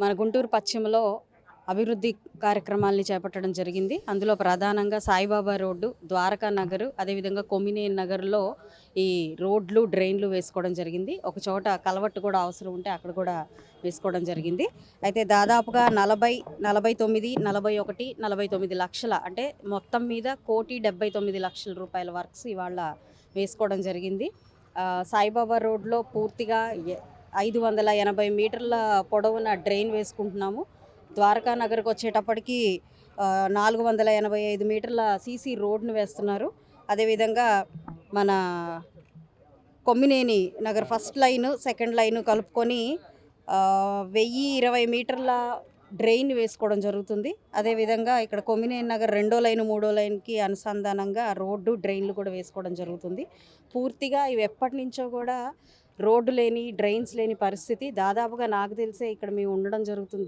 మన గుంటూరు పశ్చిమలో అభివృద్ధి కార్యక్రమాల్ని చేపట్టడం జరిగింది. అందులో ప్రధానంగా సాయిబాబా రోడ్డు, ద్వారకా నగర్, అదేవిధంగా కొమ్మినేని నగర్లో ఈ రోడ్లు, డ్రైన్లు వేసుకోవడం జరిగింది. ఒక చోట కలవట్టు కూడా అవసరం ఉంటే అక్కడ కూడా వేసుకోవడం జరిగింది. అయితే దాదాపుగా 49 లక్షల అంటే మొత్తం మీద 1,79,00,000 రూపాయల వర్క్స్ ఇవాళ వేసుకోవడం జరిగింది. సాయిబాబా రోడ్లో పూర్తిగా 580 మీటర్ల పొడవున డ్రైన్ వేసుకుంటున్నాము. ద్వారకా నగర్కి వచ్చేటప్పటికి 485 మీటర్ల సీసీ రోడ్ను వేస్తున్నారు. అదేవిధంగా మన Kommineni Nagar first line, second line కలుపుకొని 1020 మీటర్ల డ్రైన్ వేసుకోవడం జరుగుతుంది. అదేవిధంగా ఇక్కడ కొమ్మినేని నగర్ రెండో లైను, మూడో లైన్కి అనుసంధానంగా రోడ్డు, డ్రైన్లు కూడా వేసుకోవడం జరుగుతుంది. పూర్తిగా ఇవి ఎప్పటి నుంచో కూడా రోడ్డు లేని, డ్రైన్స్ లేని పరిస్థితి. దాదాపుగా నాకు తెలిసే ఇక్కడ మేము ఉండడం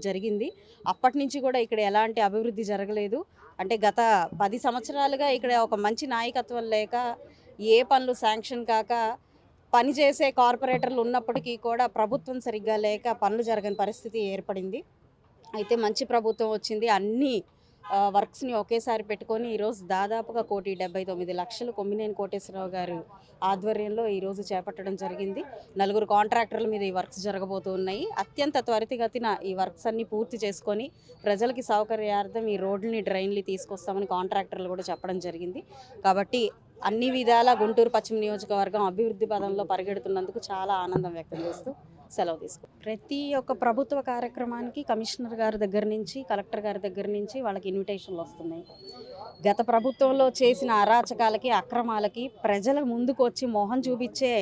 జరిగింది. అప్పటి నుంచి కూడా ఇక్కడ ఎలాంటి అభివృద్ధి జరగలేదు. అంటే గత 10 సంవత్సరాలుగా ఇక్కడ ఒక మంచి నాయకత్వం లేక, ఏ పనులు శాంక్షన్ కాక, పనిచేసే కార్పొరేటర్లు ఉన్నప్పటికీ కూడా ప్రభుత్వం సరిగ్గా లేక పనులు జరగని పరిస్థితి ఏర్పడింది. అయితే మంచి ప్రభుత్వం వచ్చింది. అన్ని వర్క్స్ని ఒకేసారి పెట్టుకొని ఈరోజు దాదాపుగా 1,79,00,000 కొమ్మినేని కోటేశ్వరరావు గారు ఆధ్వర్యంలో ఈరోజు చేపట్టడం జరిగింది. 4 కాంట్రాక్టర్ల మీద ఈ వర్క్స్ జరగబోతున్నాయి. అత్యంత త్వరితగతిన ఈ వర్క్స్ అన్ని పూర్తి చేసుకొని ప్రజలకి సౌకర్యార్థం ఈ రోడ్లని, డ్రైన్లు తీసుకొస్తామని కాంట్రాక్టర్లు కూడా చెప్పడం జరిగింది. కాబట్టి అన్ని విధాల గుంటూరు పశ్చిమ నియోజకవర్గం అభివృద్ధి పదంలో పరిగెడుతున్నందుకు చాలా ఆనందం వ్యక్తం చేస్తూ సెలవు తీసుకుంటాం. ప్రతి ఒక్క ప్రభుత్వ కార్యక్రమానికి కమిషనర్ గారి దగ్గర నుంచి, కలెక్టర్ గారి దగ్గర నుంచి వాళ్ళకి ఇన్విటేషన్లు వస్తున్నాయి. గత ప్రభుత్వంలో చేసిన అరాచకాలకి, అక్రమాలకి ప్రజల ముందుకు వచ్చి మొహం చూపించే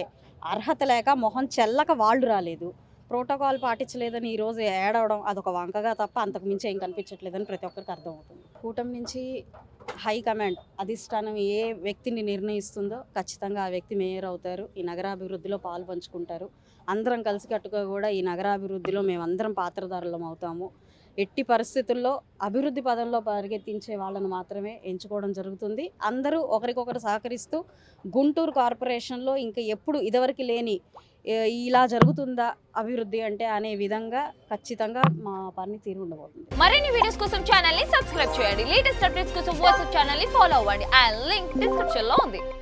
అర్హత లేక, మొహం చెల్లక వాళ్ళు రాలేదు. ప్రోటోకాల్ పాటించలేదని ఈరోజు ఏడవడం అదొక వంకగా తప్ప అంతకు మించి ఏం కనిపించట్లేదని ప్రతి ఒక్కరికి అర్థమవుతుంది. కూటమి నుంచి హైకమాండ్ అధిష్టానం ఏ వ్యక్తిని నిర్ణయిస్తుందో ఖచ్చితంగా ఆ వ్యక్తి మేయర్ అవుతారు. ఈ నగరాభివృద్ధిలో పాలు పంచుకుంటారు. అందరం కలిసికట్టుగా కూడా ఈ నగరాభివృద్ధిలో మేమందరం పాత్రధారులం అవుతాము. ఎట్టి పరిస్థితుల్లో అభివృద్ధి పదంలో పరిగెత్తించే వాళ్ళను మాత్రమే ఎంచుకోవడం జరుగుతుంది. అందరూ ఒకరికొకరు సహకరిస్తూ గుంటూరు కార్పొరేషన్లో ఇంకా ఎప్పుడు ఇదివరకు లేని ఇలా జరుగుతుందా అభివృద్ధి అంటే అనే విధంగా ఖచ్చితంగా మా పని తీరు ఉండబోతుంది. మరిన్ని వీడియోస్ కోసం ఛానల్ ని సబ్స్క్రైబ్ చేయండి. లేటెస్ట్ అప్డేట్స్ కోసం వాట్సాప్ ఛానల్ ని ఫాలో అవ్వండి. ఆ లింక్ డిస్క్రిప్షన్ లో ఉంది.